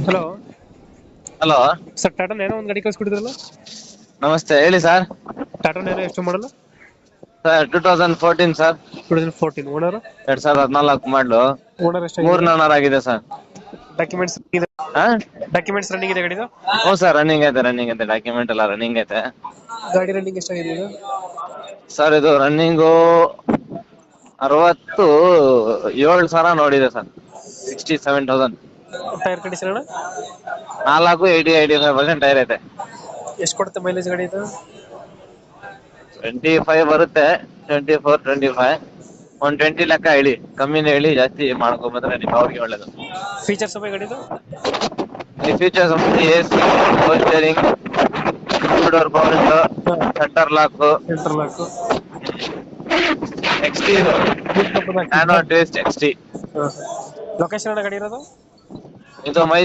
Hello hello. Sir, Tata nano ಒಂದು ಗಾಡಿ ಕಳಿಸ್ಕೊಟ್ಟಿದ್ರಲ್ಲ. ನಮಸ್ತೆ, ಹೇಳಿ ಸರ್. ಟಾಟಾ ನ್ಯಾನೋ ಎಷ್ಟು ಮಾಡಲ್ಲ? Sir 2014 sir. 2014. Owner? 2014 model. Owner ಎಷ್ಟಾಗಿದ್ದಾರೆ? 3 ರನ್ನರ್ ಆಗಿದೆ ಸರ್. ಡಾಕ್ಯುಮೆಂಟ್ಸ್ ಹಾ, ಡಾಕ್ಯುಮೆಂಟ್ಸ್ ರನ್ನಿಂಗ್ ಇದೆ ಗಾಡಿದು? ಹ್ಞೂ ಸರ್, ರನ್ನಿಂಗ್ ಐತೆ ಡಾಕ್ಯುಮೆಂಟ್ ಎಲ್ಲ ರನ್ನಿಂಗ್ ಐತೆ. ಗಾಡಿ ರನ್ನಿಂಗ್ ಎಷ್ಟಾಗಿದೆ ಇದು? ಸರ್ ಇದು ರನ್ನಿಂಗು 67,000 ನೋಡಿದೆ ಸರ್. 67,000. ಟೈರ್ ಕಂಡೀಷನ್ ಅಣ್ಣ? 85% ಟೈರ್ ಐತೆ. ಎಷ್ಟು ಕೊಡುತ್ತೆ ಮೈಲೇಜ್ ಗಾಡಿ ಇದು? 25 ಬರುತ್ತೆ. 24, 25. 120 ಲೆಕ್ಕ ಹೇಳಿ, ಕಮ್ಮಿನೇ ಹೇಳಿ, ಜಾಸ್ತಿ ಮಾಡ್ಕೊಂಬಂದ್ರೆ ನಿಮ್ಮ ಅವ್ರಿಗೆ ಒಳ್ಳೇದು. ಫೀಚರ್ಸ್ ಗಾಡಿದು? ಈ features AC, power steering, door power window, centre lock, central lock. XT nano twist XT. Location ಅಣ್ಣ ಗಾಡಿ ಇರೋದು? ಇದು ಮೈಸೂರು